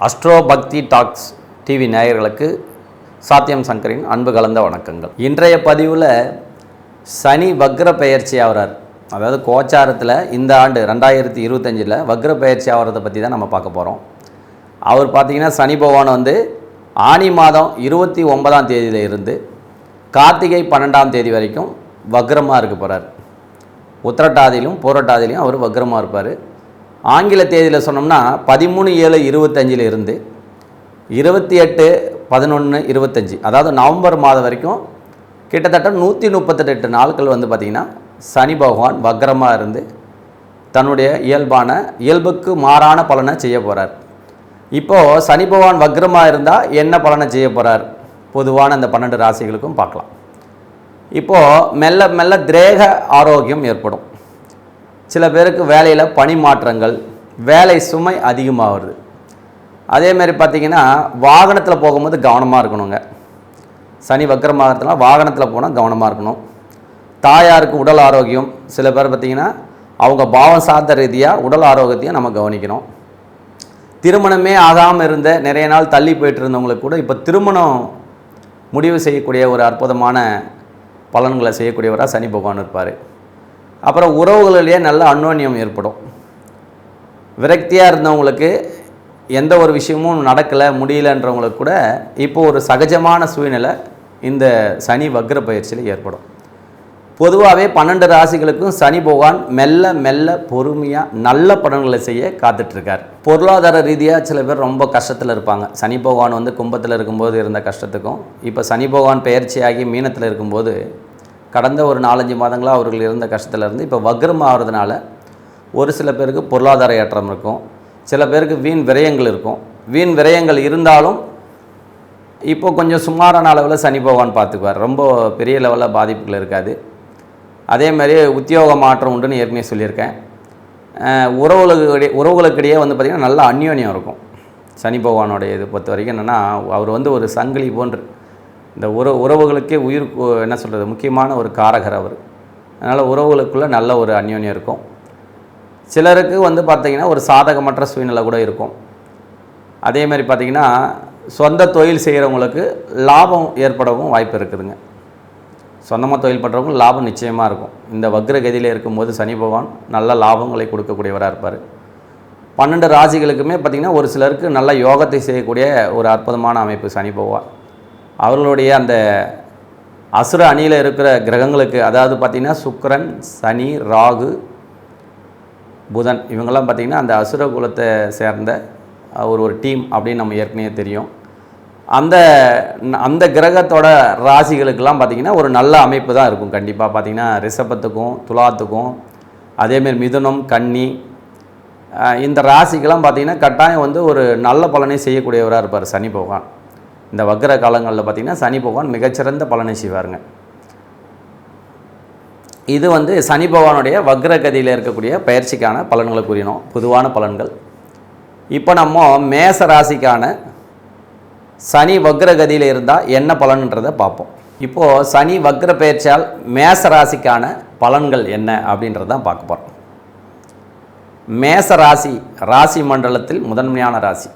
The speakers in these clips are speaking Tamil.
அஸ்ட்ரோ பக்தி டாக்ஸ் டிவி நேயர்களுக்கு சாத்தியம் சங்கரின் அன்பு கலந்த வணக்கங்கள். இன்றைய பதிவில் சனி வக்ர பெயர்ச்சி ஆகிறார். அதாவது கோச்சாரத்தில் இந்த ஆண்டு 2025 வக்ர பெயர்ச்சி ஆகிறத பற்றி தான் நம்ம பார்க்க போகிறோம். அவர் பார்த்திங்கன்னா சனி பகவான் வந்து ஆனி மாதம் 29ஆம் தேதியில் இருந்து கார்த்திகை 12ஆம் தேதி வரைக்கும் வக்ரமாக இருக்க போகிறார். உத்திரட்டாதியிலும் பூரட்டாதியிலும் அவர் வக்ரமாக இருப்பார். ஆங்கில தேதியில் சொன்னோம்னா 13/7/25 இருந்து 28/11/25, அதாவது நவம்பர் மாதம் வரைக்கும் கிட்டத்தட்ட 138 நாட்கள் வந்து பார்த்திங்கன்னா சனி பகவான் வக்ரமாக இருந்து தன்னுடைய இயல்புக்கு மாறான பலனை செய்ய போகிறார். இப்போது சனி பகவான் வக்ரமாக இருந்தால் என்ன பலனை செய்ய போகிறார் பொதுவான அந்த 12 ராசிகளுக்கும் பார்க்கலாம். இப்போது மெல்ல மெல்ல திரேக ஆரோக்கியம் ஏற்படும். சில பேருக்கு வேலையில் பணி மாற்றங்கள், வேலை சுமை அதிகமாகுது. அதேமாதிரி பார்த்திங்கன்னா வாகனத்தில் போகும்போது கவனமாக இருக்கணுங்க. சனி வக்ரமாகறதுனால வாகனத்தில் போனால் கவனமாக இருக்கணும். தாயாருக்கு உடல் ஆரோக்கியம், சில பேர் பார்த்திங்கன்னா அவங்க பாவம் சார்ந்த ரீதியாக உடல் ஆரோக்கியத்தையும் நம்ம கவனிக்கணும். திருமணமே ஆகாமல் இருந்த நிறைய நாள் தள்ளி போயிட்டு இருந்தவங்களுக்கு கூட இப்போ திருமணம் முடிவு செய்யக்கூடிய ஒரு அற்புதமான பலன்களை செய்யக்கூடியவராக சனி பகவான் இருப்பார். அப்புறம் உறவுகளிலேயே நல்ல அந்யோன்யம் ஏற்படும். விரக்தியாக இருந்தவங்களுக்கு எந்த ஒரு விஷயமும் நடக்கலை முடியலன்றவங்களுக்கு கூட இப்போது ஒரு சகஜமான சூழ்நிலை இந்த சனி வக்ர பயிற்சியில் ஏற்படும். பொதுவாகவே 12 ராசிகளுக்கும் சனி பகவான் மெல்ல மெல்ல பொறுமையாக நல்ல பலன்களை செய்ய காத்துட்ருக்கார். பொருளாதார ரீதியாக சில பேர் ரொம்ப கஷ்டத்தில் இருப்பாங்க. சனி பகவான் வந்து கும்பத்தில் இருக்கும்போது இருந்த கஷ்டத்துக்கும் இப்போ சனி பகவான் பயிற்சியாகி மீனத்தில் இருக்கும்போது கடந்த ஒரு 4-5 மாதங்களாக அவர்கள் இருந்த கஷ்டத்திலேருந்து இப்போ வக்ரம் ஆகிறதுனால ஒரு சில பேருக்கு பொருளாதார ஏற்றம் இருக்கும், சில பேருக்கு வீண் விரயங்கள் இருக்கும். வீண் விரயங்கள் இருந்தாலும் இப்போ கொஞ்சம் சுமாரான அளவில் சனி பகவான் பார்த்துக்குவார். ரொம்ப பெரிய லெவலில் பாதிப்புகள் இருக்காது. அதேமாதிரி உத்தியோக மாற்றம் உண்டுன்னு ஏற்கனவே சொல்லியிருக்கேன். உறவுகளுக்கிடையே வந்து பார்த்திங்கன்னா நல்ல அந்யோன்யம் இருக்கும். சனி பகவானுடைய இது பொறுத்த வரைக்கும் என்னென்னா அவர் வந்து ஒரு சங்கிலி போன்று இந்த உறவுகளுக்கே உயிர் என்ன சொல்கிறது முக்கியமான ஒரு காரகர் அவர். அதனால் உறவுகளுக்குள்ளே நல்ல ஒரு அந்யோன்யம் இருக்கும். சிலருக்கு வந்து பார்த்திங்கன்னா ஒரு சாதகமற்ற சூழ்நிலை கூட இருக்கும். அதேமாதிரி பார்த்திங்கன்னா சொந்த தொழில் செய்கிறவங்களுக்கு லாபம் ஏற்படவும் வாய்ப்பு இருக்குதுங்க. சொந்தமாக தொழில் பண்ணுறவங்க லாபம் நிச்சயமாக இருக்கும். இந்த வக்ரகதியில் இருக்கும்போது சனி பகவான் நல்ல லாபங்களை கொடுக்கக்கூடியவராக இருப்பார். 12 ராசிகளுக்குமே பார்த்திங்கன்னா ஒரு சிலருக்கு நல்ல யோகத்தை செய்யக்கூடிய ஒரு அற்புதமான அமைப்பு சனி பகவான். அவர்களுடைய அந்த அசுர அணியில் இருக்கிற கிரகங்களுக்கு, அதாவது பார்த்திங்கன்னா சுக்கிரன், சனி, ராகு, புதன், இவங்கெல்லாம் பார்த்திங்கன்னா அந்த அசுர குலத்தை சேர்ந்த ஒரு டீம் அப்படின்னு நம்ம ஏற்கனவே தெரியும். அந்த கிரகத்தோட ராசிகளுக்கெல்லாம் பார்த்திங்கன்னா ஒரு நல்ல அமைப்பு தான் இருக்கும். கண்டிப்பாக பார்த்திங்கன்னா ரிஷபத்துக்கும் துலாத்துக்கும் அதேமாரி மிதுனம், கன்னி, இந்த ராசிக்கெல்லாம் பார்த்திங்கன்னா கட்டாயம் வந்து ஒரு நல்ல பலனை செய்யக்கூடியவராக இருப்பார் சனி பகவான். இந்த வக்ர காலங்களில் பார்த்திங்கன்னா சனி பகவான் மிகச்சிறந்த பலனை செய்வாருங்க. இது வந்து சனி பகவானுடைய வக்ரகதியில் இருக்கக்கூடிய பயிற்சிக்கான பலன்களை கூறினோம், பொதுவான பலன்கள். இப்போ நம்ம மேச ராசிக்கான சனி வக்ரகதியில் இருந்தால் என்ன பலன்ன்றதை பார்ப்போம். இப்போது சனி வக்ர பயிற்சியால் மேச ராசிக்கான பலன்கள் என்ன அப்படின்றதான் பார்க்க போகிறோம். மேச ராசி மண்டலத்தில் முதன்மையான ராசி.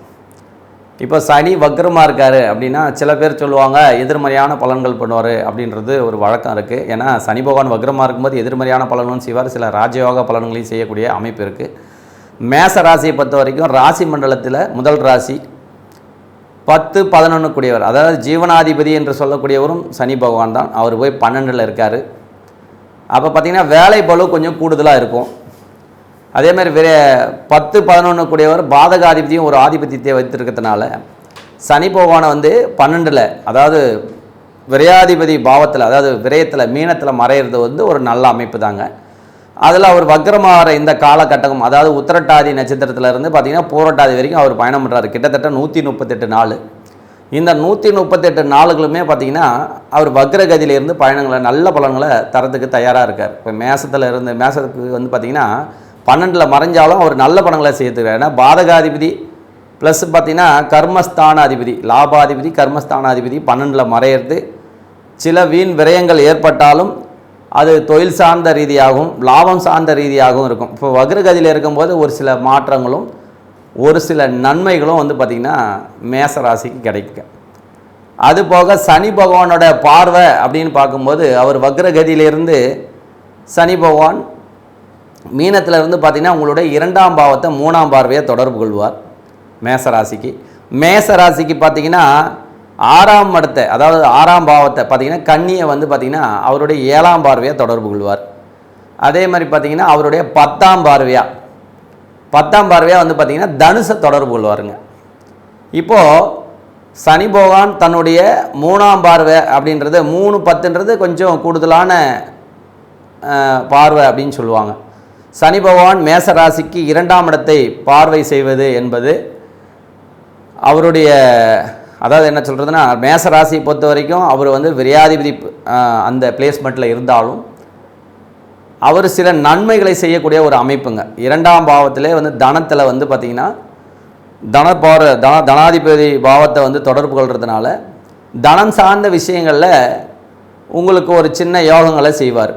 இப்போ சனி வக்ரமாக இருக்கார் அப்படின்னா சில பேர் சொல்லுவாங்க எதிர்மறையான பலன்கள் பண்ணுவார் அப்படின்றது ஒரு வழக்கம் இருக்குது. ஏன்னா சனி பகவான் வக்ரமாக இருக்கும்போது எதிர்மறையான பலன்களும் செய்வார், சில ராஜயோக பலன்களையும் செய்யக்கூடிய அமைப்பு இருக்குது. மேச ராசியை பொறுத்த வரைக்கும் ராசி மண்டலத்தில் முதல் ராசி 10-11 கூடியவர், அதாவது ஜீவனாதிபதி என்று சொல்லக்கூடியவரும் சனி பகவான் தான். அவர் போய் 12ல் இருக்கார். அப்போ பார்த்திங்கன்னா வேலை பளு கொஞ்சம் கூடுதலாக இருக்கும். அதேமாதிரி 10-11 கூடியவர் பாதகாதிபதியும் ஒரு ஆதிபத்தியத்தை வைத்திருக்கிறதுனால சனி பகவானை வந்து 12ல், அதாவது விரையாதிபதி பாவத்தில், அதாவது விரயத்தில் மீனத்தில் மறையிறது வந்து ஒரு நல்ல அமைப்பு தாங்க. அதில் அவர் வக்ரமாகிற இந்த காலகட்டம், அதாவது உத்திரட்டாதி நட்சத்திரத்திலேருந்து பார்த்திங்கன்னா பூரட்டாதி வரைக்கும் அவர் பயணம் பண்ணுறாரு. கிட்டத்தட்ட 138 நாள். இந்த 138 நாளுகளுமே பார்த்திங்கன்னா அவர் வக்ரகதியிலேருந்து பயணங்களை நல்ல பலன்களை தரத்துக்கு தயாராக இருக்கார். இப்போ மேசத்துக்கு வந்து பார்த்திங்கன்னா 12ல் மறைஞ்சாலும் அவர் நல்ல பலன்களை செய்யத்துக்கிறார். ஏன்னா பாதகாதிபதி ப்ளஸ் பார்த்திங்கன்னா கர்மஸ்தானாதிபதி, லாபாதிபதி, கர்மஸ்தானாதிபதி 12ல் மறையிறது. சில வீண் விரயங்கள் ஏற்பட்டாலும் அது தொழில் சார்ந்த ரீதியாகவும் லாபம் சார்ந்த ரீதியாகவும் இருக்கும். இப்போ வக்ரகதியில் இருக்கும்போது ஒரு சில மாற்றங்களும் ஒரு சில நன்மைகளும் வந்து பார்த்திங்கன்னா மேச ராசிக்கு கிடைக்கும். அதுபோக சனி பகவானோட பார்வை அப்படின்னு பார்க்கும்போது அவர் வக்ரகதியிலிருந்து சனி பகவான் மீனத்தில் இருந்து பார்த்திங்கன்னா உங்களுடைய 2ஆம் பாவத்தை 3ஆம் பார்வையை தொடர்பு கொள்வார் மேசராசிக்கு. மேசராசிக்கு பார்த்திங்கன்னா 6ஆம் இடத்தை, அதாவது 6ஆம் பாவத்தை பார்த்திங்கன்னா கன்னியை வந்து பார்த்திங்கன்னா அவருடைய 7ஆம் பார்வையை தொடர்பு கொள்வார். அதே மாதிரி பார்த்திங்கன்னா அவருடைய 10ஆம் பார்வையாக வந்து பார்த்திங்கன்னா தனுசை தொடர்பு கொள்வாருங்க. இப்போது சனி பகவான் தன்னுடைய 3ஆம் பார்வை அப்படின்றது 3-10ன்றது கொஞ்சம் கூடுதலான பார்வை அப்படின்னு சொல்லுவாங்க. சனி பகவான் மேசராசிக்கு 2ஆம் இடத்தை பார்வை செய்வது என்பது அவருடைய, அதாவது என்ன சொல்கிறதுனா, மேசராசியை பொறுத்த வரைக்கும் அவர் வந்து விரையாதிபதி அந்த பிளேஸ்மெண்ட்டில் இருந்தாலும் அவர் சில நன்மைகளை செய்யக்கூடிய ஒரு அமைப்புங்க. 2ஆம் பாவத்திலே வந்து தனத்தில் வந்து பார்த்திங்கன்னா தனாதிபதி பாவத்தை வந்து தொடர்பு கொள்கிறதுனால தனம் சார்ந்த விஷயங்களில் உங்களுக்கு ஒரு சின்ன யோகங்களை செய்வார்,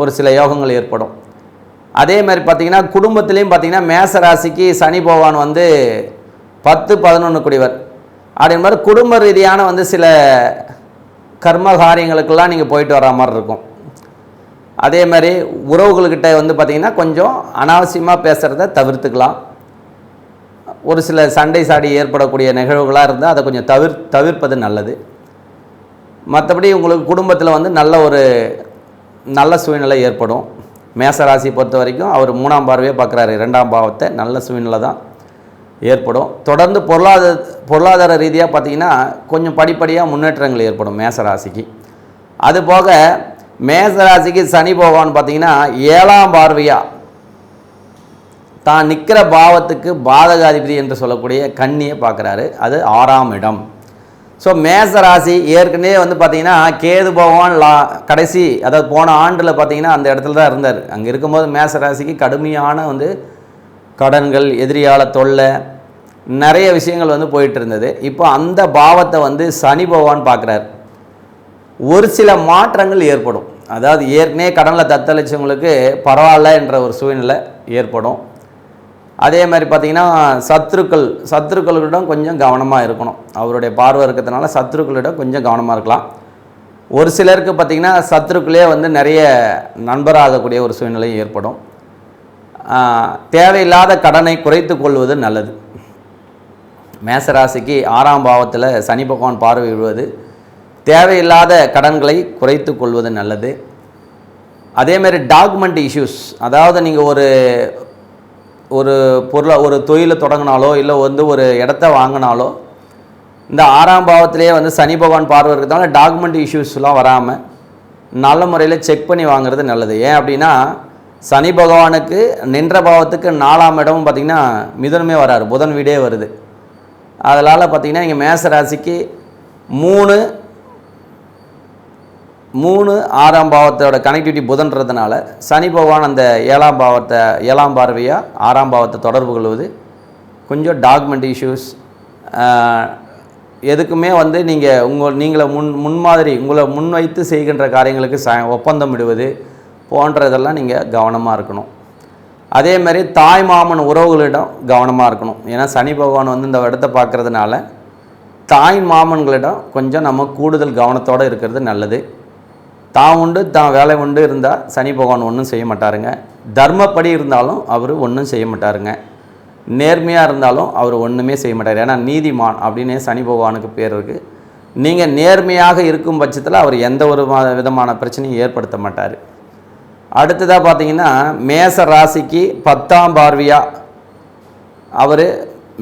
ஒரு சில யோகங்கள் ஏற்படும். அதே மாதிரி பார்த்திங்கன்னா குடும்பத்திலையும் பார்த்திங்கன்னா மேசராசிக்கு சனி பகவான் வந்து 10-11 கூடியவர். அப்படின் மாதிரி குடும்ப ரீதியான வந்து சில கர்ம காரியங்களுக்கெல்லாம் நீங்கள் போயிட்டு வர மாதிரி இருக்கும். அதே மாதிரி உறவுகள்கிட்ட வந்து பார்த்திங்கன்னா கொஞ்சம் அனாவசியமாக பேசுகிறத தவிர்த்துக்கலாம். ஒரு சில சண்டை சாடி ஏற்படக்கூடிய நிகழ்வுகளாக இருந்தால் அதை கொஞ்சம் தவிர்ப்பது நல்லது. மற்றபடி உங்களுக்கு குடும்பத்தில் வந்து நல்ல சூழ்நிலை ஏற்படும். மேசராசி பொறுத்த வரைக்கும் அவர் 3ஆம் பார்வையை பார்க்குறாரு, 2ஆம் பாவத்தை, நல்ல சூழ்நிலை தான் ஏற்படும். தொடர்ந்து பொருளாதார ரீதியாக பார்த்திங்கன்னா கொஞ்சம் படிப்படியாக முன்னேற்றங்கள் ஏற்படும் மேசராசிக்கு. அதுபோக மேசராசிக்கு சனி பகவான் பார்த்திங்கன்னா 7ஆம் பார்வையாக தான் நிற்கிற பாவத்துக்கு பாதகாதிபதி என்று சொல்லக்கூடிய கன்னியை பார்க்குறாரு, அது 6ஆம் இடம். ஸோ மேசராசி ஏற்கனவே வந்து பார்த்திங்கன்னா கேது பகவான் கடைசி, அதாவது போன ஆண்டில் பார்த்திங்கன்னா அந்த இடத்துல தான் இருந்தார். அங்கே இருக்கும்போது மேசராசிக்கு கடுமையான வந்து கடன்கள், எதிரியால தொல்லை, நிறைய விஷயங்கள் வந்து போயிட்டு இருந்தது. இப்போ அந்த பாவத்தை வந்து சனி பகவான் பார்க்குறாரு. ஒரு சில மாற்றங்கள் ஏற்படும். அதாவது ஏற்கனவே கடனில் தத்தளிச்சவங்களுக்கு பரவாயில்ல என்ற ஒரு சூழ்நிலை ஏற்படும். அதே மாதிரி பார்த்திங்கன்னா சத்துருக்களிடம் கொஞ்சம் கவனமாக இருக்கணும். அவருடைய பார்வை இருக்கிறதுனால சத்துருக்களிடம் கொஞ்சம் கவனமாக இருக்கலாம். ஒரு சிலருக்கு பார்த்திங்கன்னா சத்துருக்களே வந்து நிறைய நண்பராகக்கூடிய ஒரு சூழ்நிலை ஏற்படும். தேவையில்லாத கடனை குறைத்து கொள்வது நல்லது. மேசராசிக்கு 6ஆம் பாவத்தில் சனி பகவான் பார்வை விடுவது, தேவையில்லாத கடன்களை குறைத்து கொள்வது நல்லது. அதேமாதிரி டாக்குமெண்ட் இஷ்யூஸ், அதாவது நீங்கள் ஒரு தொழிலை தொடங்கினாலோ இல்லை வந்து ஒரு இடத்த வாங்கினாலோ இந்த 6ஆம் பாவத்திலேயே வந்து சனி பகவான் பார்வை இருக்கிறதால டாக்குமெண்ட் இஷ்யூஸ்லாம் வராமல் நல்ல முறையில் செக் பண்ணி வாங்குறது நல்லது. ஏன் அப்படின்னா சனி பகவானுக்கு நின்ற பாவத்துக்கு 4ஆம் இடமும் பார்த்திங்கன்னா மிதுனமே வராரு, புதன் வீடே வருது. அதனால் பார்த்திங்கன்னா இங்கே மேசராசிக்கு 3-6ஆம் பாவத்தோட கனெக்டிவிட்டி புதன்றதுனால சனி பகவான் அந்த 7ஆம் பார்வையாக 6ஆம் பாவத்தை தொடர்பு கொள்வது கொஞ்சம் டாக்குமெண்ட் இஷ்யூஸ், எதுக்குமே வந்து நீங்களை முன்மாதிரி உங்களை முன்வைத்து செய்கின்ற காரியங்களுக்கு ஒப்பந்தம் விடுவது போன்றதெல்லாம் நீங்கள் கவனமாக இருக்கணும். அதே மாதிரி தாய் மாமன் உறவுகளிடம் கவனமாக இருக்கணும். ஏன்னா சனி பகவான் வந்து இந்த இடத்த பார்க்குறதுனால தாய் மாமன்களிடம் கொஞ்சம் நம்ம கூடுதல் கவனத்தோடு இருக்கிறது நல்லது. தான் உண்டு தான் வேலை உண்டு இருந்தால் சனி பகவான் ஒன்றும் செய்ய மாட்டாருங்க. தர்மப்படி இருந்தாலும் அவர் ஒன்றும் செய்ய மாட்டாருங்க. நேர்மையாக இருந்தாலும் அவர் ஒன்றுமே செய்ய மாட்டார். ஏன்னா நீதிமான் அப்படின்னே சனி பகவானுக்கு பேர் இருக்குது. நீங்கள் நேர்மையாக இருக்கும் பட்சத்தில் அவர் எந்த ஒரு விதமான பிரச்சனையும் ஏற்படுத்த மாட்டார். அடுத்ததாக பார்த்தீங்கன்னா மேச ராசிக்கு 10ஆம் பார்வையாக அவர்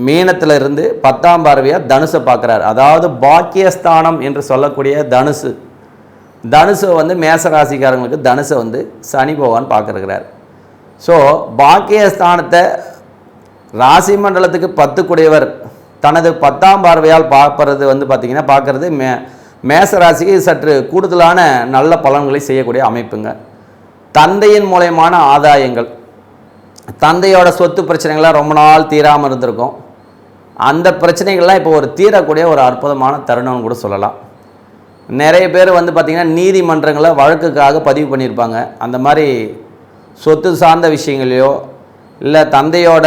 மீனத்தில் இருந்து 10ஆம் பார்வையாக தனுசை பார்க்குறாரு. அதாவது பாக்கியஸ்தானம் என்று சொல்லக்கூடிய தனுசை வந்து மேச ராசிக்காரங்களுக்கு தனுசை வந்து சனி பகவான் பார்க்குறார். ஸோ பாக்கியஸ்தானத்தை ராசி மண்டலத்துக்கு 10 கூடியவர் தனது 10ஆம் பார்வையால் பார்ப்பது வந்து பார்த்திங்கன்னா பார்க்குறது மேச ராசிக்கு சற்று கூடுதலான நல்ல பலன்களை செய்யக்கூடிய அமைப்புங்க. தந்தையின் மூலயமான ஆதாயங்கள், தந்தையோட சொத்து பிரச்சனைகள்லாம் ரொம்ப நாள் தீராமல் இருந்திருக்கும். அந்த பிரச்சனைகள்லாம் இப்போ ஒரு தீரக்கூடிய ஒரு அற்புதமான தருணம்னு கூட சொல்லலாம். நிறைய பேர் வந்து பார்த்திங்கன்னா நீதிமன்றங்களை வழக்குக்காக பதிவு பண்ணியிருப்பாங்க. அந்த மாதிரி சொத்து சார்ந்த விஷயங்களையோ இல்லை தந்தையோட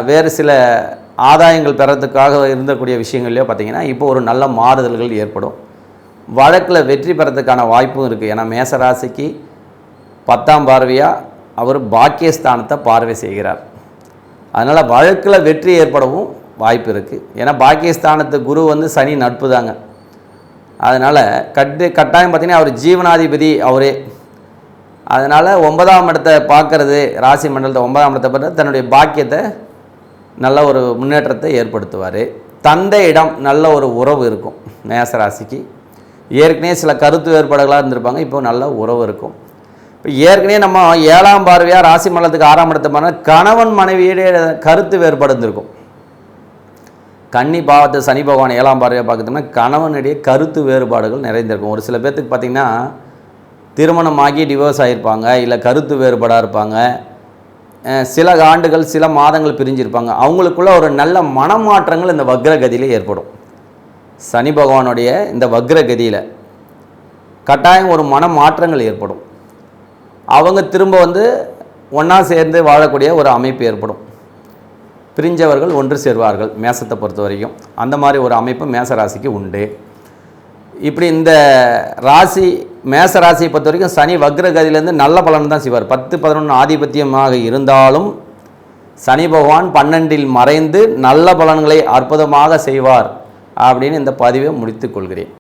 வேறு சில ஆதாயங்கள் பெறத்துக்காக இருந்தக்கூடிய விஷயங்கள்லையோ பார்த்திங்கன்னா இப்போ ஒரு நல்ல மாறுதல்கள் ஏற்படும். வழக்கில் வெற்றி பெறத்துக்கான வாய்ப்பும் இருக்குது. ஏன்னா மேசராசிக்கு 10ஆம் பார்வையாக அவர் பாக்கியஸ்தானத்தை பார்வை செய்கிறார். அதனால் வழக்கில் வெற்றி ஏற்படவும் வாய்ப்பு இருக்குது. ஏன்னா பாக்கியஸ்தானத்து குரு வந்து சனி நட்பு தாங்க. அதனால் கட்டாயம் பார்த்திங்கன்னா அவர் ஜீவனாதிபதி அவரே. அதனால் 9ஆம் இடத்தை பார்க்குறது, ராசி மண்டலத்தை 9ஆம் இடத்தை பார்த்து தன்னுடைய பாக்கியத்தை நல்ல ஒரு முன்னேற்றத்தை ஏற்படுத்துவார். தந்தையிடம் நல்ல ஒரு உறவு இருக்கும் மேசராசிக்கு. ஏற்கனவே சில கருத்து வேறுபாடுகளாக இருந்திருப்பாங்க, இப்போ நல்ல உறவு இருக்கும். இப்போ ஏற்கனவே நம்ம 7ஆம் பார்வையாக ராசி மண்டலத்துக்கு 6ஆம் இடத்தை பார்த்தா கணவன் மனைவியுடைய கருத்து வேறுபாடு இருந்திருக்கும். கன்னி பாவத்தை சனி பகவான் 7ஆம் பார்வையாக பார்க்குறோம்னா கணவனுடைய கருத்து வேறுபாடுகள் நிறைந்திருக்கும். ஒரு சில பேர்த்துக்கு பார்த்திங்கன்னா திருமணமாகி டிவோர்ஸ் ஆகியிருப்பாங்க, இல்லை கருத்து வேறுபாடாக இருப்பாங்க, சில ஆண்டுகள் சில மாதங்கள் பிரிஞ்சிருப்பாங்க. அவங்களுக்குள்ள ஒரு நல்ல மனமாற்றங்கள் இந்த வக்ரகதியில் ஏற்படும். சனி பகவானுடைய இந்த வக்ரகதியில் கட்டாயம் ஒரு மனமாற்றங்கள் ஏற்படும். அவங்க திரும்ப வந்து ஒன்றா சேர்ந்து வாழக்கூடிய ஒரு அமைப்பு ஏற்படும். பிரிஞ்சவர்கள் ஒன்று சேர்வார்கள் மேசத்தை பொறுத்த வரைக்கும். அந்த மாதிரி ஒரு அமைப்பு மேசராசிக்கு உண்டு. இப்படி இந்த ராசி மேசராசியை பொறுத்த வரைக்கும் சனி வக்ரகதியிலேருந்து நல்ல பலன் தான் செய்வார். 10, 11 ஆதிபத்தியமாக இருந்தாலும் சனி பகவான் 12இல் மறைந்து நல்ல பலன்களை அற்புதமாக செய்வார் அப்படின்னு இந்த பதிவை முடித்துக் கொள்கிறேன்.